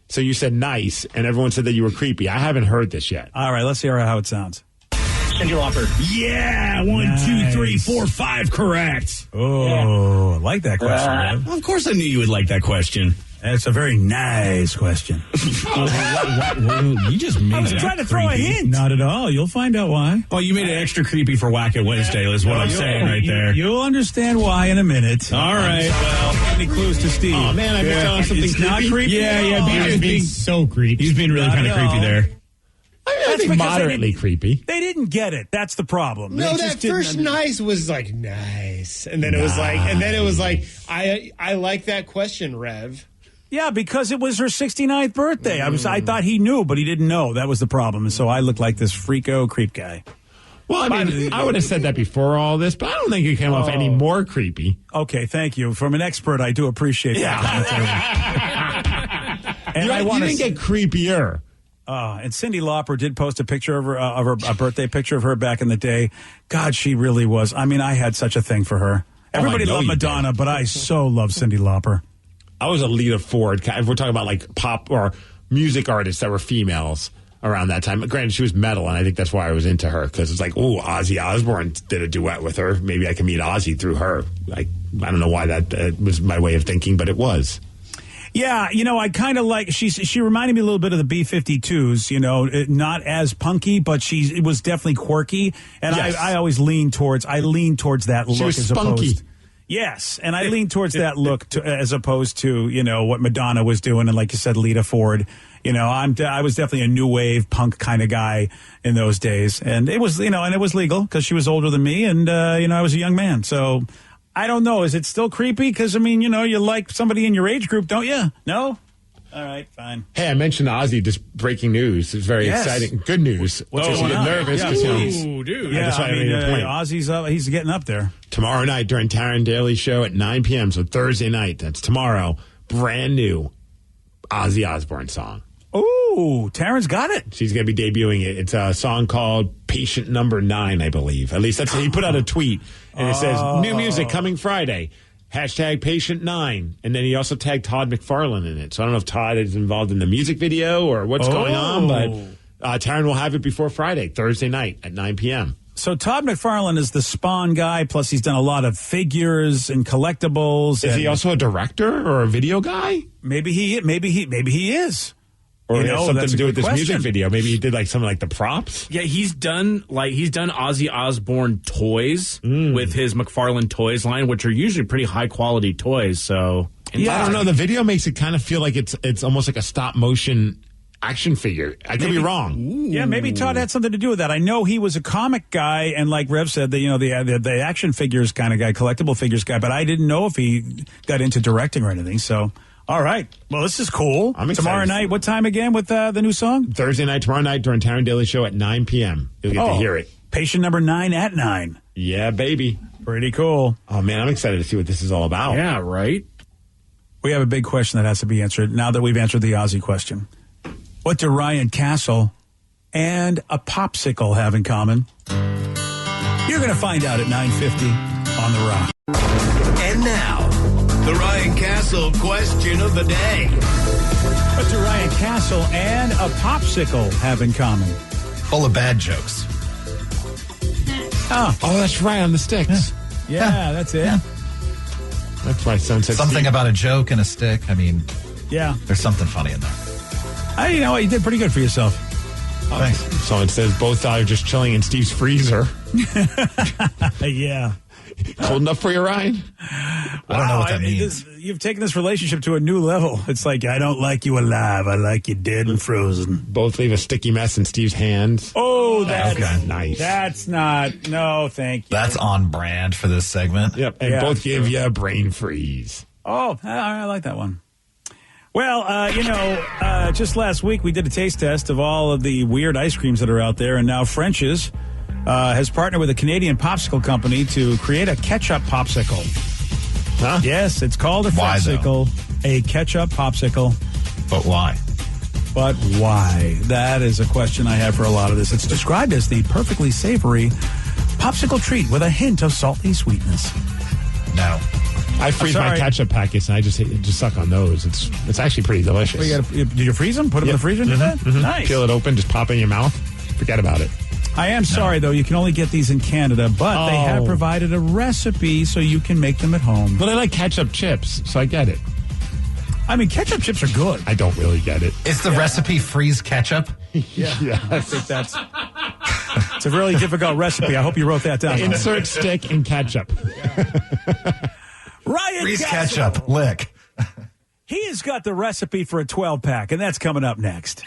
So you said nice, and everyone said that you were creepy. I haven't heard this yet.
All right, let's hear how it sounds.
Cyndi Lauper.
Yeah, 1, 2, 3, 4, 5, correct.
Oh, I like that question, Rev.
Of course I knew you would like that question.
That's a very nice question.
You just made
I was
it
trying to throw a
creepy.
hint. Not at all. You'll find out why.
Well, you made it extra creepy for Whack It Wednesday, is what I'm saying right there.
You'll understand why in a minute.
All right.
Well, any clues to Steve?
Oh, man, I missed out on something
It's not creepy.
Yeah,
at all.
BJ's being
so creepy.
He's being really
Not
kind of
at all.
creepy there.
I think moderately creepy.
They didn't get it. That's the problem.
No,
They
that
just didn't
first nice was like nice, and then it was like, I like that question, Rev.
Yeah, because it was her 69th birthday. I thought he knew, but he didn't know. That was the problem. And so I looked like this freako creep guy.
Well, I mean, I would have said that before all this, but I don't think you came off any more creepy.
Okay, thank you. From an expert, I do appreciate that. And
You didn't get creepier.
And Cyndi Lauper did post a picture of her, a birthday picture of her back in the day. God, she really was. I mean, I had such a thing for her. Everybody
know
loved
you
Madonna, but I so love Cyndi Lauper.
I was a Lita Ford. If we're talking about like pop or music artists that were females around that time. Granted, she was metal, and I think that's why I was into her, because it's like, oh, Ozzy Osbourne did a duet with her. Maybe I can meet Ozzy through her. I don't know why that was my way of thinking, but it was.
Yeah, I kind of like, she reminded me a little bit of the B-52s, not as punky, but it was definitely quirky. And
yes.
I always lean towards that look
she was
as
spunky.
opposed. Yes, and I lean towards that look as opposed to, what Madonna was doing. And like you said, Lita Ford, I was definitely a new wave punk kind of guy in those days. And it was, and it was legal because she was older than me. And, I was a young man. So I don't know. Is it still creepy? Because, you like somebody in your age group, don't you? No? All right, fine.
Hey, I mentioned Ozzy, just breaking news. It's very exciting. Good news.
What's
you
going
get
on?
nervous.
Yeah,
dude.
Yeah,
I made a point.
Ozzy's up. He's getting up there.
Tomorrow night during Taryn Daily Show at 9 p.m., so Thursday night, that's tomorrow, brand new Ozzy Osbourne song.
Ooh, Taryn's got it.
She's going to be debuting it. It's a song called Patient Number 9, I believe. At least that's he put out a tweet, and it says, new music coming Friday. Hashtag Patient 9. And then he also tagged Todd McFarlane in it. So I don't know if Todd is involved in the music video or what's going on, but Taryn will have it before Friday, Thursday night at 9 p.m.
So Todd McFarlane is the Spawn guy, plus he's done a lot of figures and collectibles.
Is he also a director or a video guy?
Maybe he is.
Or it has something
that's
to
a
do with
good
this music
question.
video. Maybe he did like something like the props.
Yeah, he's done Ozzy Osbourne toys with his McFarlane Toys line, which are usually pretty high quality toys. So
Yeah, I don't know. The video makes it kind of feel like it's almost like a stop motion action figure. I could be wrong.
Yeah, maybe Todd had something to do with that. I know he was a comic guy, and like Rev said, the action figures kind of guy, collectible figures guy. But I didn't know if he got into directing or anything. So. All right. Well, this is cool.
I'm excited.
Tomorrow night, what time again with the new song?
Thursday night, tomorrow night during Taryn Daily Show at 9 p.m. You'll get to hear it.
Patient number 9 at 9.
Yeah, baby.
Pretty cool.
Oh, man, I'm excited to see what this is all about.
Yeah, right?
We have a big question that has to be answered now that we've answered the Ozzy question. What do Ryan Castle and a popsicle have in common? You're going to find out at 9:50 on The Rock.
And now, the Ryan Castle question of the day.
What do Ryan Castle and a popsicle have in common?
Full of bad jokes.
Oh,
that's right, on the sticks.
Yeah, that's it.
Yeah.
That's why son said
something about a joke and a stick. I mean,
yeah,
there's something funny in there.
You know what? You did pretty good for yourself.
Thanks.
So it says both are just chilling in Steve's freezer.
Yeah.
Cold enough for you, Ryan?
I don't know what that means.
You've taken this relationship to a new level. It's like, I don't like you alive. I like you dead and frozen.
Both leave a sticky mess in Steve's hands.
Oh, that's
nice.
That's not. No, thank you.
That's on brand for this segment.
Yep. And both give you a brain freeze.
Oh, I like that one. Well, just last week we did a taste test of all of the weird ice creams that are out there, and now French's has partnered with a Canadian popsicle company to create a ketchup popsicle.
Huh?
Yes, it's called a
Why, though?
Fresicle, a ketchup popsicle.
But why?
But why? That is a question I have for a lot of this. It's described as the perfectly savory popsicle treat with a hint of salty sweetness.
No.
I freeze my ketchup packets and I just suck on those. It's actually pretty delicious.
Well, did you freeze them? Put them in the freezer? Nice.
Peel it open, just pop it in your mouth. Forget about it.
I am sorry, though. You can only get these in Canada, but they have provided a recipe so you can make them at home.
But I like ketchup chips, so I get it.
I mean, ketchup chips are good.
I don't really get it.
Is the recipe freeze ketchup?
Yeah. I think it's a really difficult recipe. I hope you wrote that down.
Insert stick in ketchup.
Ryan
Freeze ketchup. Lick.
He has got the recipe for a 12-pack, and that's coming up next.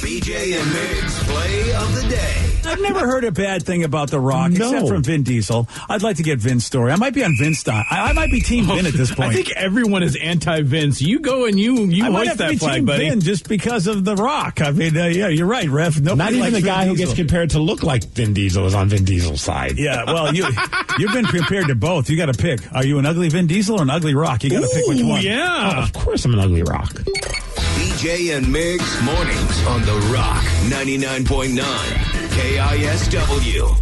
BJ and Migs play of the day.
I've never heard a bad thing about The Rock, except from Vin Diesel. I'd like to get Vin's story. I might be on Vin's side. I might be Team Vin at this point.
I think everyone is anti-Vince. You go and you hoist that flag,
Team
buddy.
Vin just because of The Rock. I mean, yeah, you're right, Ref.
Not even the guy who gets compared to look like Vin Diesel is on Vin Diesel's side.
Yeah, well, you've been compared to both. You got to pick. Are you an ugly Vin Diesel or an ugly Rock? You got to pick which one.
Yeah.
Oh, of course I'm an ugly Rock.
BJ and Migs mornings on The Rock 99.9 KISW.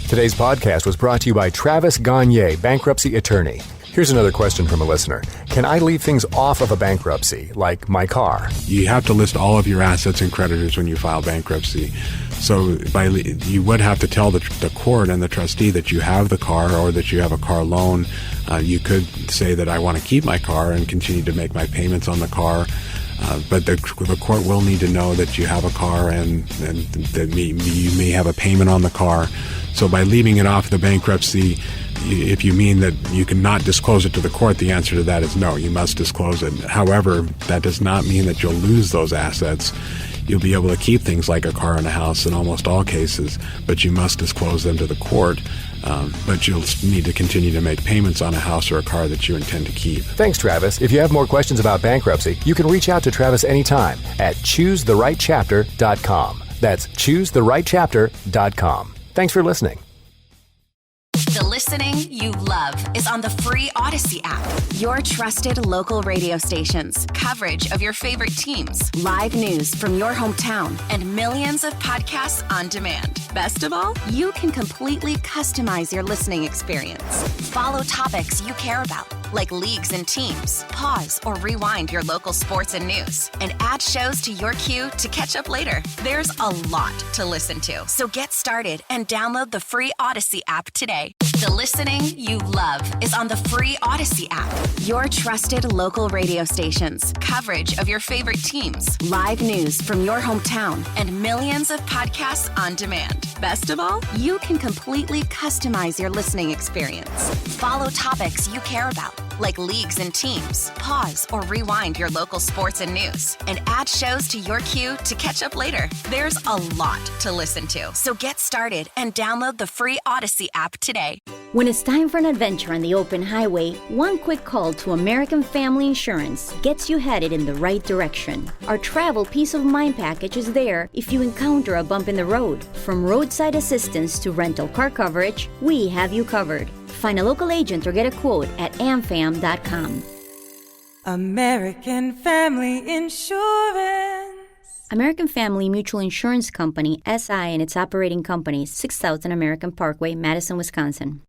Today's podcast was brought to you by Travis Gagne, bankruptcy attorney. Here's another question from a listener. Can I leave things off of a bankruptcy, like my car?
You have to list all of your assets and creditors when you file bankruptcy. So you would have to tell the court and the trustee that you have the car or that you have a car loan. You could say that I want to keep my car and continue to make my payments on the car. But the court will need to know that you have a car and that you may have a payment on the car. So by leaving it off the bankruptcy, if you mean that you cannot disclose it to the court, the answer to that is no, you must disclose it. However, that does not mean that you'll lose those assets. You'll be able to keep things like a car and a house in almost all cases, but you must disclose them to the court. But you'll need to continue to make payments on a house or a car that you intend to keep.
Thanks, Travis. If you have more questions about bankruptcy, you can reach out to Travis anytime at choosetherightchapter.com. That's choosetherightchapter.com. Thanks for listening.
The listening you love is on the free Odyssey app. Your trusted local radio stations, coverage of your favorite teams, live news from your hometown, and millions of podcasts on demand. Best of all, you can completely customize your listening experience. Follow topics you care about, like leagues and teams. Pause or rewind your local sports and news, and add shows to your queue to catch up later. There's a lot to listen to, so get started and download the free Odyssey app today. The listening you love is on the free Odyssey app. Your trusted local radio stations, coverage of your favorite teams, live news from your hometown, and millions of podcasts on demand. Best of all, you can completely customize your listening experience. Follow topics you care about, like leagues and teams. Pause or rewind your local sports and news, and add shows to your queue to catch up later. There's a lot to listen to, so get started and download the free Odyssey app today.
When it's time for an adventure on the open highway, one quick call to American Family Insurance gets you headed in the right direction. Our travel peace of mind package is there if you encounter a bump in the road. From roadside assistance to rental car coverage, we have you covered. Find a local agent or get a quote at amfam.com.
American Family Insurance.
American Family Mutual Insurance Company, SI, and its operating companies, 6000 American Parkway, Madison, Wisconsin.